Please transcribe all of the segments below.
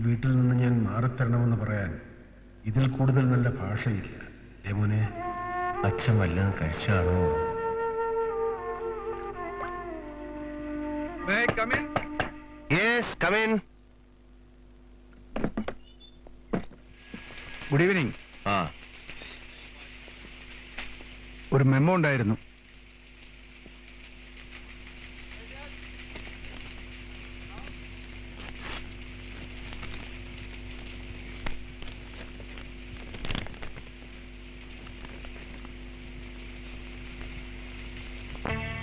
വീട്ടിൽ നിന്ന് ഞാൻ മാറിത്തരണമെന്ന് പറയാൻ ഇതിൽ കൂടുതൽ നല്ല ഭാഷയില്ല. യമോനെ, അച്ഛൻ വല്ലതും കഴിച്ചാണോ? Good evening. ഒരു മെമ്മോ ഉണ്ടായിരുന്നു.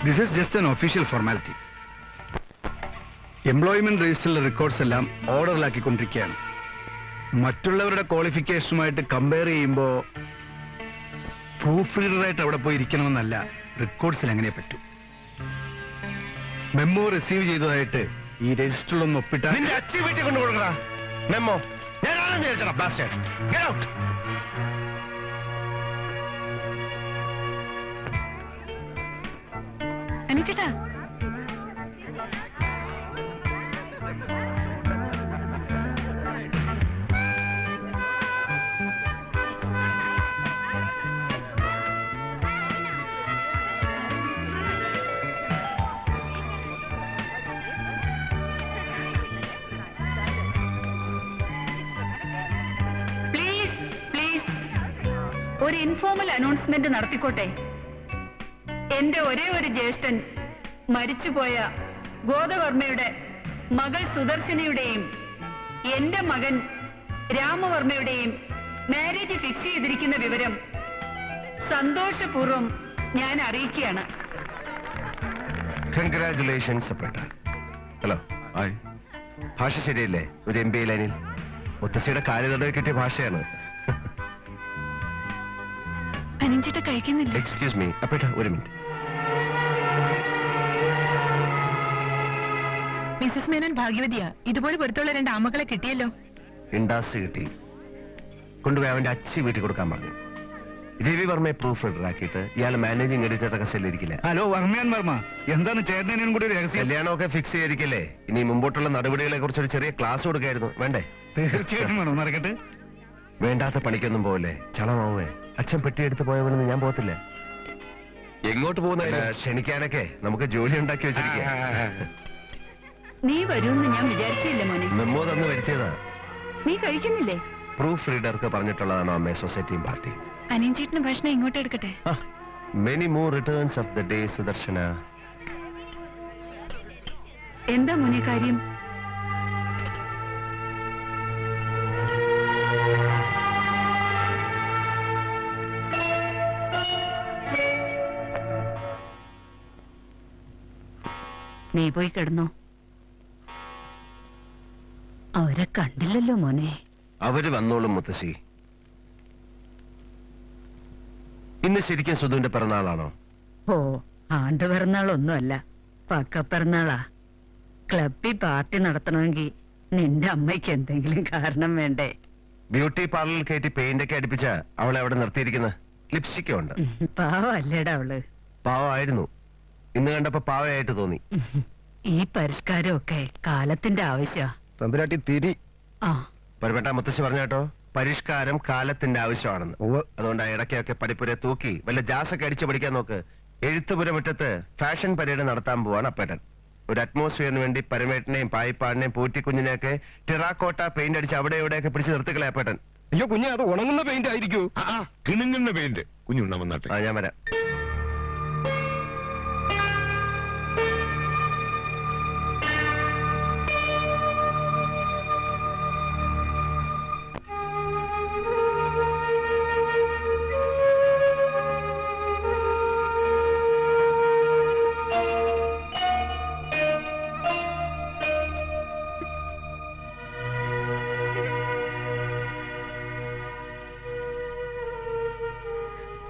This is just an official formality. Employment രജിസ്റ്ററിലെ റെക്കോർഡ്സ് എല്ലാം ഓർഡറിലാക്കിക്കൊണ്ടിരിക്കുകയാണ്. മറ്റുള്ളവരുടെ ക്വാളിഫിക്കേഷനുമായിട്ട് കമ്പയർ ചെയ്യുമ്പോൾ പ്രൂഫ് റീഡറായിട്ട് അവിടെ പോയി ഇരിക്കണമെന്നല്ല, റെക്കോർഡ്സിൽ എങ്ങനെ പറ്റും. മെമ്മോ റിസീവ് ചെയ്തതായിട്ട് ഈ രജിസ്റ്ററിലൊന്ന് ഒപ്പിട്ടാൽ വീട്ടിൽ കൊണ്ടുകൊടുക്കണ മെമ്മോ അനിച്ചേട്ടാ, ഒരു ഇൻഫോർമൽ അനൗൺസ്മെന്റ് നടത്തിക്കോട്ടെ. എന്റെ ഒരേ ഒരു ജ്യേഷ്ഠൻ മരിച്ചുപോയ ഗോദവർമ്മയുടെ മകൾ സുദർശനയുടെയും എന്റെ മകൻ രാമവർമ്മയുടെയും മാരേജ് ഫിക്സ് ചെയ്തിരിക്കുന്ന വിവരം സന്തോഷപൂർവ്വം ഞാൻ അറിയിക്കുകയാണ്. കൺഗ്രാറ്റുലേഷൻസ് അപ്പേട്ട. ഹലോ, ഭാഷ ശരിയല്ലേ? ഒരു MBA ലൈനിൽ മുത്തശ്ശിയുടെ കാര്യതടവ് കിട്ടിയ ഭാഷയാണ്. അനിഞ്ചേട്ട കഴിക്കുന്നില്ല? എക്സ്ക്യൂസ് മീ അപ്പേട്ട, ഒരു മിനിറ്റ്. മിസസ് മേനോൻ ഭാഗ്യവതിയാ. ഇതുപോലെ പുറത്തുള്ള 2 ആമക്കളെ കിട്ടിയല്ലോ. ഇൻഡാസ് കിട്ടി. കൊണ്ടുപോയി അവന്റെ അച്ഛി വീട്ടിൽ കൊടുക്കാൻ പറഞ്ഞു. രവിവർമ്മയെ പ്രൂഫ് റീഡറാക്കിയിട്ട് ഇയാൾ മാനേജിംഗ് എഡിറ്ററുടെ കസേരയിലിരിക്കില്ല. ഹലോ വർമ്മയാൻ വർമ്മ, എന്താണ് ചേട്ടനും കൂടി ഒരു രഹസ്യം? കല്യാണമൊക്കെ ഫിക്സ് ചെയ്തിരിക്കല്ലേ? ഇനി മുമ്പോട്ടുള്ള നടപടികളെ കുറിച്ച് ഒരു ചെറിയ ക്ലാസ് കൊടുക്കായിരുന്നു. വേണ്ടേ? തീർച്ചയായിട്ടും വേണം. നടക്കട്ടെ. വേണ്ടാത്ത പണിക്കൊന്നും പോവല്ലേ, ചളമാവേ. അച്ഛൻ പെട്ടിയെടുത്ത് പോയവനൊന്നും ഞാൻ പോകത്തില്ല. എങ്ങോട്ട് പോകുന്ന ക്ഷണിക്കാനൊക്കെ നമുക്ക് ജോലി ഉണ്ടാക്കി വെച്ചിരിക്കുക. നീ വരുമെന്ന് ഞാൻ വിചാരിച്ചില്ല മോനെ. മെമ്മോ തന്ന് വരുത്തിയതാ. നീ കഴിക്കുന്നില്ലേ? പ്രൂഫ് റീഡർക്ക് പറഞ്ഞിട്ടുള്ളതാണോ അമ്മേ സൊസൈറ്റിയും പാർട്ടി? അനിയൻചേട്ടന് ഭക്ഷണം ഇങ്ങോട്ട് എടുക്കട്ടെ. Many more returns of the day Sudarshana. എന്താ മോനെ കാര്യം? നീ പോയി കിടന്നോ. അവരെ കണ്ടില്ലല്ലോ മോനെ. അവര് വന്നോളും മുത്തശ്ശി. ഇന്ന് ശരിക്കും സുധുവിന്റെ പിറന്നാളാണോ? ഓ, ആണ്ട് പിറന്നാളൊന്നുമല്ല, പക്ക പിറന്നാളാ. ക്ലബിൽ പാർട്ടി നടത്തണമെങ്കിൽ നിന്റെ അമ്മയ്ക്ക് എന്തെങ്കിലും കാരണം വേണ്ടേ? ബ്യൂട്ടി പാർലറിൽ കയറ്റി പെയിന്റൊക്കെ അടിപ്പിച്ച അവളെ അവിടെ നിർത്തിയിരിക്കുന്നത്. ലിപ്സ്റ്റിക്കും ഉണ്ട്. പാവല്ലേടാ അവള്. പാവമായിരുന്നു. ഇന്ന് കണ്ടപ്പോ പാവയായിട്ട് തോന്നി. ഈ പരിഷ്കാരമൊക്കെ കാലത്തിന്റെ ആവശ്യമാ. തമ്പുരാട്ടി തിരി. പരിപെട്ട മുത്തശ്ശി പറഞ്ഞാട്ടോ, പരിഷ്കാരം കാലത്തിന്റെ ആവശ്യമാണെന്ന്. അതുകൊണ്ട് ഇടയ്ക്കൊക്കെ പഠിപ്പുരെ തൂക്കി വല്ല ജാസൊക്കെ അടിച്ചു പഠിക്കാൻ നോക്ക്. എഴുത്തുപുര മുറ്റത്ത് ഫാഷൻ പരേഡ് നടത്താൻ പോവാണ് അപ്പേട്ടൻ. ഒരു അറ്റ്മോസ്ഫിയറിന് വേണ്ടി പരമേട്ടനെയും പായിപ്പാടിനെയും പൂറ്റിക്കുഞ്ഞിനെയൊക്കെ ടെറാക്കോട്ട പെയിന്റ് അടിച്ച് അവിടെ ഇവിടെയൊക്കെ പിടിച്ച് നിർത്തിക്കളെ അപ്പേട്ടൻ. അയ്യോ കുഞ്ഞ്, അത് ഉണങ്ങുന്ന പെയിന്റ് ആയിരിക്കൂ. കിണുങ്ങുന്ന പെയിന്റ്. കുഞ്ഞുണ്ടാവുന്നാട്ടെ. ഞാൻ വരാം.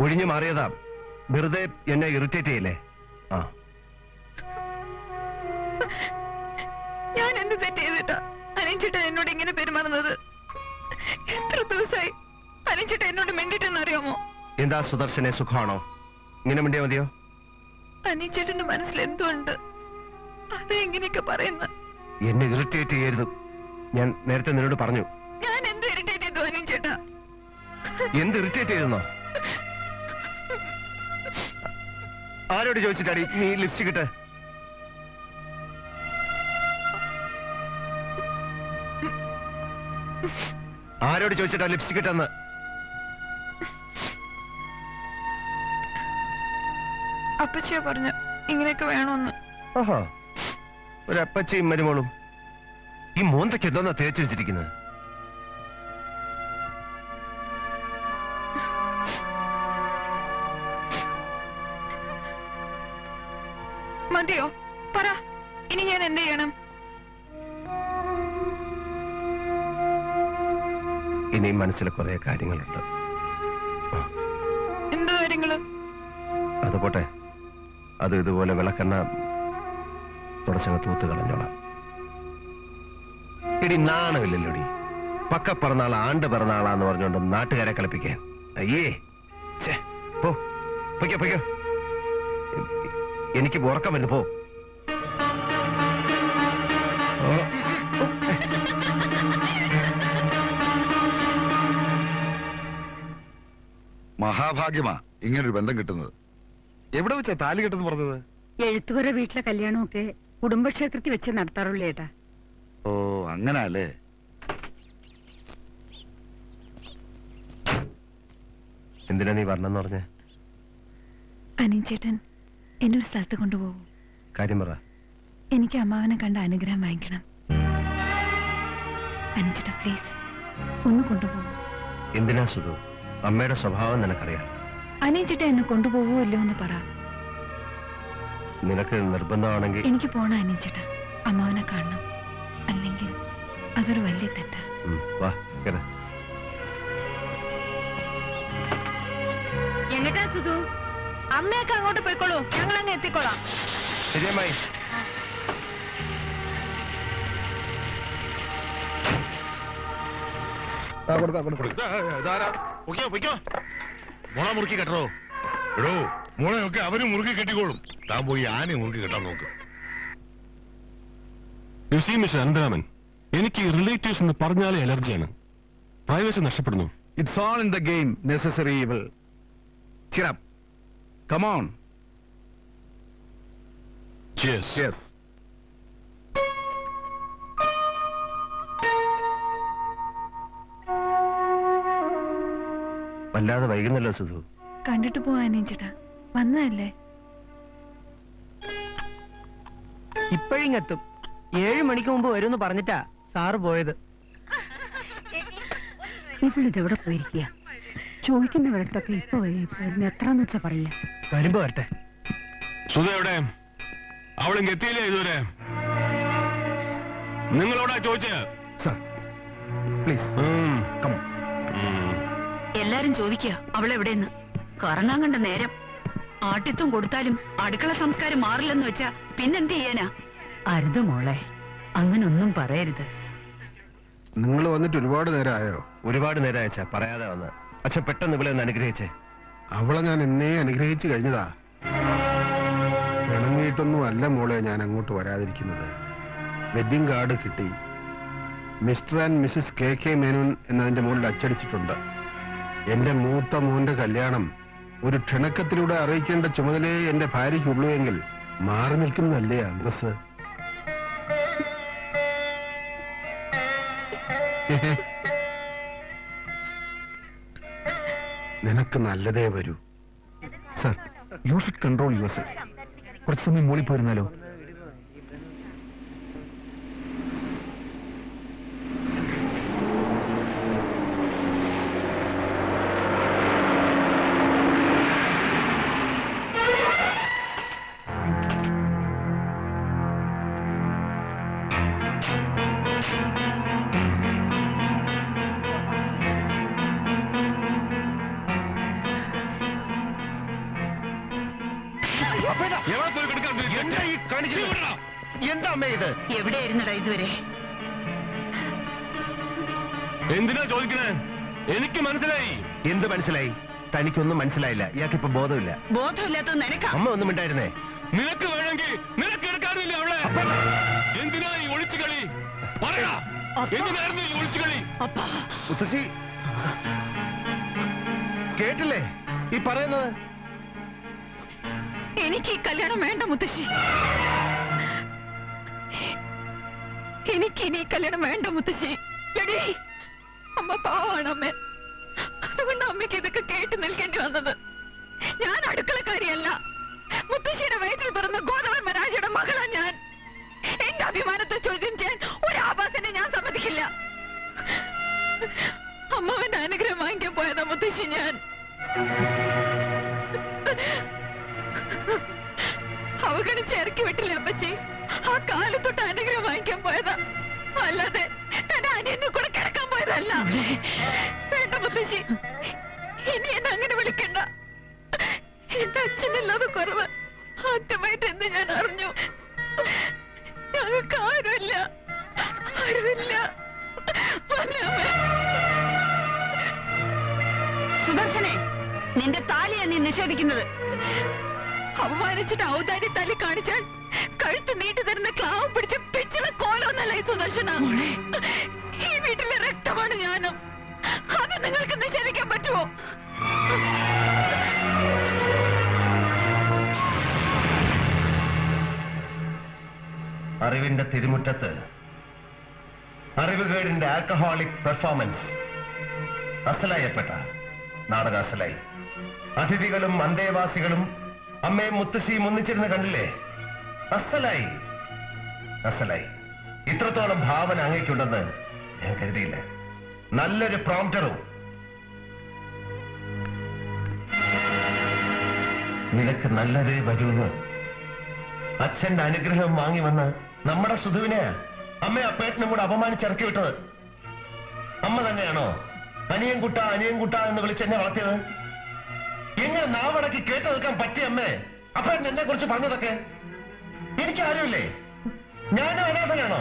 ഒഴിഞ്ഞു മാറിയതാ. വെറുതെ എന്നെ ഇറിറ്റേറ്റ് ചെയ്യല്ലേ? ഞാൻ എന്ത് തെറ്റ് ചെയ്തിട്ടാ അനിയൻചേട്ടൻ എന്നോട് ഇങ്ങനെ പെരുമാറുന്നത്? എത്ര ദിവസമായി അനിയൻചേട്ടൻ എന്നോട് മിണ്ടിട്ടെന്ന് അറിയാമോ? എന്താ സുദർശനെ, സുഖമാണോ? ഇങ്ങനെ മിണ്ടിയാ മതിയോ? അനിയൻചേട്ടന്റെ മനസ്സിൽ എന്തുണ്ട്? അത് എങ്ങനെയൊക്കെ പറയുന്നത്? എന്നെ ഇറിറ്റേറ്റ് ചെയ്യരുത്. ഞാൻ നേരത്തെ നിന്നോട് പറഞ്ഞു. ഞാൻ എന്ത് ഇറിറ്റേറ്റ് ചെയ്തു അനിയൻ ചേട്ടാ? എന്ത് ഇറിറ്റേറ്റ് ചെയ്തെന്നോ? ആരോട് ചോദിച്ചിട്ടാടി നീ ലിപ്സ്റ്റിക് ഇട്ട്? ആരോട് ചോദിച്ചിട്ടാ ലിപ്സ്റ്റിക് ഇട്ടെന്ന്? അപ്പച്ചിയാ പറഞ്ഞു ഇങ്ങനെയൊക്കെ വേണമെന്ന്. ഓഹോ, ഒരു അപ്പച്ചയും മരുമോളും. ഈ മോന്തയ്ക്ക് എന്തോന്നാ തേച്ച് വെച്ചിരിക്കുന്നത്? മതിയോ? പറ, ഇനി ഞാൻ എന്ത് ചെയ്യണം? ഇനിയും മനസ്സിൽ കുറെ കാര്യങ്ങളുണ്ട്. എന്ത് കാര്യങ്ങള്? അത് പോട്ടെ, അത് ഇതുപോലെ വിളക്കെണ്ണ തുടച്ചങ്ങ് തൂത്ത് കളഞ്ഞോളാം. ഇടി നാണമില്ലല്ലോടി. പക്ക പിറന്നാൾ ആണ്ട് പിറന്നാളാന്ന് പറഞ്ഞുകൊണ്ട് നാട്ടുകാരെ കളിപ്പിക്കാൻ. അയ്യേ, പോ, പൊയ്ക്കോ പൊയ്ക്കോ. എനിക്ക് ഉറക്കം വരുന്നു, പോ. മഹാഭാഗ്യമാ ഇങ്ങനൊരു ബന്ധം കിട്ടുന്നത്. എവിടെ വെച്ചാ താലി കെട്ടെന്ന് പറഞ്ഞത്? എഴുത്തുപുര വീട്ടിലെ കല്യാണമൊക്കെ കുടുംബക്ഷേത്രത്തിൽ വെച്ച് നടത്താറുള്ളൂ ഏട്ടാ. ഓ, അങ്ങനല്ലേ. എന്തിനാ നീ വരണമെന്ന് പറഞ്ഞേ? അനിയൻ ചേട്ടൻ എന്നെ ഒരു സ്ഥലത്ത് കൊണ്ടുപോകും. കാര്യം പറ. എനിക്ക് അമ്മാവനെ കണ്ട അനുഗ്രഹം വാങ്ങിക്കണം. അനിയൻ ചേട്ടാ പ്ലീസ് ഒന്ന് കൊണ്ടുപോകും. എന്തിനാ സുധു? അമ്മയുടെ സ്വഭാവം നിനക്കറിയാം. അനിയൻ ചേട്ടാ എന്നെ കൊണ്ടുപോകുമോ ഇല്ലോ എന്ന് പറ. നിനക്ക് നിർബന്ധമാണെങ്കിൽ എനിക്ക് പോണം അനിയൻ ചേട്ടാ. അമ്മാവനെ കാണണം, അല്ലെങ്കിൽ അതൊരു വലിയ തെറ്റാ. വാ കേറ്. എങ്ങട്ടാ സുധു? അമ്മയൊക്കെ അങ്ങോട്ട് പോയിക്കോളൂ, ഞങ്ങൾ അങ്ങ് എത്തിക്കോളാം. ശരിയമ്മായി. മോളെ മുറുക്കി കെട്ടോ. എടോ, മോളെയൊക്കെ അവര് മുറുക്കി കെട്ടിക്കോളും. താൻ പോയി ആനയെ മുറുക്കി കെട്ടാൻ നോക്ക്. മിസ്റ്റർ അനന്തരാമൻ, എനിക്ക് റിലേറ്റീവ്സ് എന്ന് പറഞ്ഞാലേ അലർജിയാണ്. പ്രൈവസി നഷ്ടപ്പെടുന്നു. It's all in the game, necessary evil. Cheer up. Come on. Cheers. Yes. വല്ലാതെ വൈകുന്നല്ലോ സുധു. കണ്ടിട്ട് പോവാ അനിയൻ ചേട്ടാ. വന്നതല്ലേ? ഇപ്പോഴിങ്ങെത്തും. 7 മണിക്ക് മുമ്പ് വരുമെന്ന് പറഞ്ഞിട്ടാ സാറ് പോയത്. ഇവളിതെവിടെ പോയിരിക്കുക? ചോദിക്കുന്നവരടുത്തൊക്കെ ഇപ്പൊ എത്രാന്ന് വെച്ചാ പറയാ. വരുമ്പോ വരട്ടെ. സുധ എവിടെ? അവളിങ്ങ് എത്തിയില്ലേ ഇതുവരെ? നിങ്ങളോടാ ചോദിച്ചത്? Sir, please. Come on. എല്ലാരും ചോദിക്കുക അവളെവിടെന്ന്. കറങ്ങാൻ കണ്ട നേരം. ആട്ടിത്വം കൊടുത്താലും അടുക്കള സംസ്കാരം മാറില്ലെന്ന് വെച്ചാ പിന്നെന്ത് ചെയ്യാനാ? അരുത് മോളെ, അങ്ങനൊന്നും പറയരുത്. നിങ്ങൾ വന്നിട്ട് ഒരുപാട് നേരമായോ? ഒരുപാട് നേരം അയച്ചാ പറയാതെ വന്ന്. അച്ഛൻ പെട്ടെന്ന് ഇവിടെ ഒന്ന് അനുഗ്രഹിച്ചേ. അവളെ ഞാൻ എന്നെ അനുഗ്രഹിച്ചു കഴിഞ്ഞതാ. പിണങ്ങിയിട്ടൊന്നും അല്ല മോളെ ഞാൻ അങ്ങോട്ട് വരാതിരിക്കുന്നത്. വെഡിങ് കാർഡ് കിട്ടി. Mister and Mrs K Menon എന്നതിന്റെ മുകളിൽ അച്ചടിച്ചിട്ടുണ്ട്. എന്റെ മൂത്ത മോന്റെ കല്യാണം ഒരു ക്ഷണക്കത്തിലൂടെ അറിയിക്കേണ്ട ചുമതലയെ എന്റെ ഭാര്യയ്ക്കുള്ളൂ എങ്കിൽ മാറി നിൽക്കുന്നതല്ലേ അന്തസ്? നിനക്ക് നല്ലതേ വരൂ. Sir, you should control yourself. കുറച്ച് സമയം മൂളി പോയിരുന്നാലോ? എന്താ അമ്മ ഇത്? എവിടെയായിരുന്നടാ ഇതുവരെ? എന്തിനാ ചോദിക്കണേ? എനിക്ക് മനസ്സിലായി. എന്ത് മനസ്സിലായി? തനിക്കൊന്നും മനസ്സിലായില്ല. ഇയാൾക്കിപ്പോ ബോധമില്ല. ബോധമില്ലാത്തത് നിനക്കാ. അമ്മ ഒന്നും ഉണ്ടായിരുന്നേ. നിനക്ക് വേണമെങ്കിൽ നിനക്ക് എടുക്കാറില്ല അവളെ. എന്തിനാ ഈ ഒളിച്ചു കളി? പറയടാ. എന്തിനായിരുന്നു ഈ ഒളിച്ചുകളി? അപ്പാ മുത്തശ്ശി കേട്ടില്ലേ ഈ പറയുന്നത്? എനിക്ക് ഈ കല്യാണം വേണ്ട മുത്തശ്ശി. എനിക്ക് ഇനി ഈ കല്യാണം വേണ്ട മുത്തശ്ശി. എടീ, അമ്മ പാവാണ് അമ്മ. അതുകൊണ്ട് അമ്മയ്ക്ക് ഇതൊക്കെ കേട്ട് നിൽക്കേണ്ടി വന്നത്. ഞാൻ അടുക്കളക്കാരിയല്ല. മുത്തശ്ശിയുടെ വയറ്റിൽ പിറന്ന ഗോദവർമ്മ രാജയുടെ മകളാ ഞാൻ. എന്റെ അഭിമാനത്തെ ചോദ്യം ചെയ്യാൻ ഒരു ആഭാസനെ ഞാൻ സമ്മതിക്കില്ല. അമ്മാവന്റെ അനുഗ്രഹം വാങ്ങിക്കാൻ പോയതാ മുത്തശ്ശി ഞാൻ. അവഗണിച്ച് ഇറക്കി വിട്ടില്ല അപ്പച്ചി. ആ കാലത്തൊട്ട് അനുഗ്രഹം വാങ്ങിക്കാൻ പോയതാ, അല്ലാതെ തന്റെ അനിയനെ കൂടെ കിടക്കാൻ പോയതല്ല. വേണ്ട മുത്തശ്ശി, ഇനി എന്നെ അങ്ങനെ വിളിക്കണ്ട. എന്റെ അച്ഛനില്ലാതെ കുറവ് ആദ്യമായിട്ട് എന്ന് ഞാൻ അറിഞ്ഞു. ഞങ്ങൾക്ക് ആരുമില്ല, ആരുമില്ല. സുദർശനെ, നിന്റെ താലിയാ നീ നിഷേധിക്കുന്നത്. അവമാനിച്ചിട്ട് ഔദാര്യ തല്ലി കാണിച്ചാൽ കഴുത്ത് നീട്ടി തരുന്ന ക്ലാവ് പിടിച്ച് പിച്ചിള കോലൊന്നല്ല ഈ സുദർശന. ഈ വീട്ടിലെ രക്തമാണ് ഞാനും. അത് നിങ്ങൾക്ക് നിഷേധിക്കാൻ പറ്റുമോ? അറിവിന്റെ തിരുമുറ്റത്ത് അറിവുകേടിന്റെ ആൽക്കഹോളിക് പെർഫോമൻസ് അസലായപ്പെട്ട നാടക അസലായി. അതിഥികളും അന്തേവാസികളും അമ്മയും മുത്തശ്ശിയും ഒന്നിച്ചിരുന്ന് കണ്ടില്ലേ? അസലായി, അസലായി. ഇത്രത്തോളം ഭാവന അങ്ങേക്കുണ്ടെന്ന് ഞാൻ കരുതിയില്ല. നല്ലൊരു പ്രോംപ്റ്ററും. നിനക്ക് നല്ലതേ വരൂന്ന് അച്ഛന്റെ അനുഗ്രഹം വാങ്ങി വന്ന് നമ്മുടെ സുധുവിനെ അമ്മ അപ്പേട്ടനും കൂടെ അപമാനിച്ചിറക്കി വിട്ടത്. അമ്മ തന്നെയാണോ അനിയൻ കുട്ട എന്ന് വിളിച്ചെന്നെ വളർത്തിയത്? എങ്ങനെ നാവടക്കി കേട്ടു നിൽക്കാൻ പറ്റിയ അമ്മേ അപ്പേട്ടൻ എന്നെ കുറിച്ച് പറഞ്ഞതൊക്കെ? എനിക്ക് ആരുമില്ലേ? ഞാനും അനാഥനാണോ?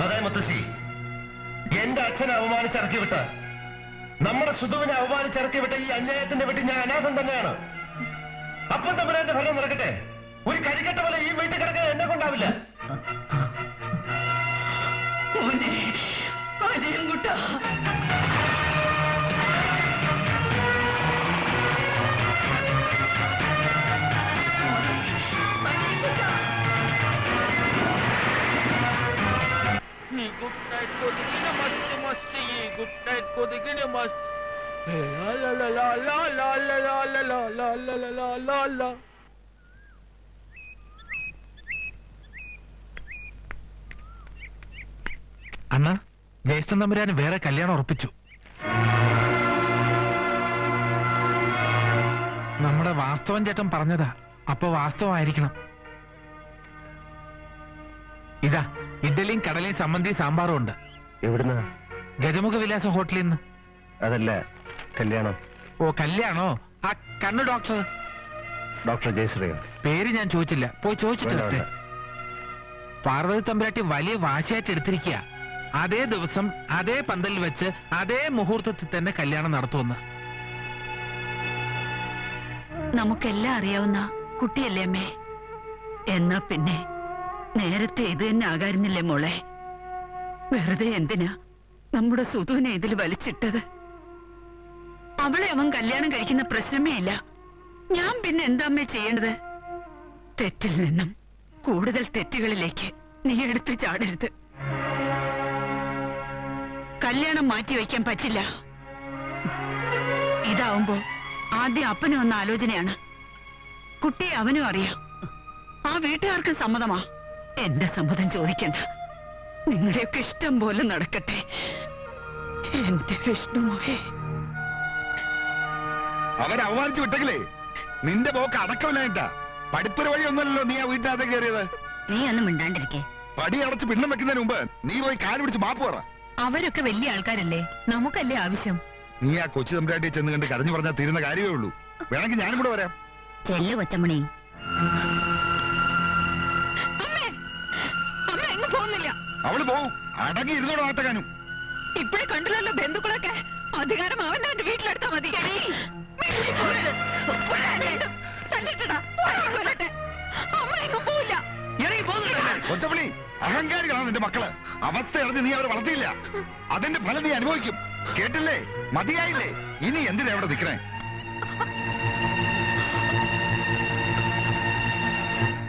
അതെ മുത്തശ്ശി, എന്റെ അച്ഛനെ അപമാനിച്ചിറക്കി വിട്ട, നമ്മുടെ സുധുവിനെ അപമാനിച്ചിറക്കി വിട്ട ഈ അന്യായത്തിന്റെ വീട്ടിൽ ഞാൻ അനാഥൻ തന്നെയാണ്. അപ്പം തമ്പുരാന്റെ ഭരണം നടക്കട്ടെ. ഒരു കരിക്കട്ട പോലെ ഈ വീട്ടിൽ കിടക്കാൻ എന്നെ കൊണ്ടാവില്ല. गुड नाइट को दिखने मस्त मस्ती, गुड नाइट को दिखने मस्त. ला ला ला ला ला ला ला ला ला ला ला ला ला ला ला. അണ്ണ, ജ്യേഷ്ഠൻ തമ്പുരാന് വേറെ കല്യാണം ഉറപ്പിച്ചു. നമ്മുടെ വാസ്തവൻ ചേട്ടൻ പറഞ്ഞതാ, അപ്പൊ വാസ്തവമായിരിക്കണം. ഇതാ ഇഡ്ഡലിയും കടലയും സമ്മന്തി സാമ്പാറും ഉണ്ട്. എവിടുന്ന? ഗജമുഖ വിലാസ ഹോട്ടലിൽ നിന്ന്. അതല്ല, കല്യാണം. ഓ, കല്യാണോ? ആ കണ്ണു ഡോക്ടർ, ഡോക്ടർ ജയശ്രീ. പേര് ഞാൻ ചോദിച്ചില്ല, പോയി ചോദിച്ചിട്ട്. പാർവതി തമ്പുരാട്ടി വലിയ വാശിയായിട്ട് എടുത്തിരിക്കുക. അതേ ദിവസം അതേ പന്തലിൽ വെച്ച് അതേ മുഹൂർത്തത്തിൽ തന്നെ കല്യാണം നടത്തുമെന്ന്. നമുക്കെല്ലാം അറിയാവുന്ന കുട്ടിയല്ലേ അമ്മേ? എന്നാ പിന്നെ നേരത്തെ ഇത് തന്നെ ആകാരുന്നില്ലേ മോളെ? വെറുതെ എന്തിനാ നമ്മുടെ സുധുവിനെ ഇതിൽ വലിച്ചിട്ടത്? അവളെ അവൻ കല്യാണം കഴിക്കുന്ന പ്രശ്നമേ ഇല്ല. ഞാൻ പിന്നെ എന്താ അമ്മേ ചെയ്യേണ്ടത്? തെറ്റിൽ നിന്നും കൂടുതൽ തെറ്റുകളിലേക്ക് നീ എടുത്തു ചാടരുത്. കല്യാണം മാറ്റിവെക്കാൻ പറ്റില്ല. ഇതാവുമ്പോ ആദ്യം അപ്പനും വന്ന ആലോചനയാണ്. കുട്ടിയെ അവനും അറിയാം. ആ വീട്ടുകാർക്ക് സമ്മതമാ. എന്റെ സമ്മതം ചോദിക്കണ്ട. നിങ്ങളുടെയൊക്കെ ഇഷ്ടം പോലെ നടക്കട്ടെ. എന്റെ വിഷ്ണുമോയെ. അവരെ അവമാനിച്ചു വിട്ടെങ്കിലേ നിന്റെ പോക്ക് അടക്കമില്ലായിട്ടാ. പഠിപ്പുര വഴി ഒന്നല്ലോ നീ ആ വീട്ടിനകത്ത് കയറിയത്. നീ ഒന്നും മിണ്ടാണ്ടിരിക്കേ. പടി അടച്ച് പിണ്ണം വെക്കുന്നതിന് മുമ്പ് നീ പോയി കാല് പിടിച്ച് മാപ്പ് പറ. അവരൊക്കെ വലിയ ആൾക്കാരല്ലേ, നമുക്കല്ലേ ആവശ്യം. നീ ആ കൊച്ചു തമ്പുരാട്ടിയെ ചെന്ന് കണ്ട് കരഞ്ഞു പറഞ്ഞാൽ തീരുന്ന കാര്യമേ ഉള്ളൂ. വേണമെങ്കിൽ ഞാനും കൂടെ വരാം. ചെല്ലു കൊച്ചമണി. പോകുന്നില്ല. അവള് പോവും. അടങ്ങി ഇരുന്നോട് വാർത്തക്കാനും. ഇപ്പോഴേ കണ്ടില്ലല്ലോ ബന്ധുക്കളൊക്കെ. അധികാരം അവന്റെ എന്റെ വീട്ടിലെടുത്താ മതി. അമ്മ എങ്ങും പോവില്ല. കൊച്ചപ്പണി അഹങ്കാരികളാണ് നിന്റെ മക്കള്. അവസ്ഥ അറിഞ്ഞ് നീ അവരെ വളർത്തിയില്ല. അതിന്റെ ഫലം നീ അനുഭവിക്കും. കേട്ടില്ലേ? മതിയായില്ലേ? ഇനി എന്തിനാ അവിടെ നിൽക്കണേ?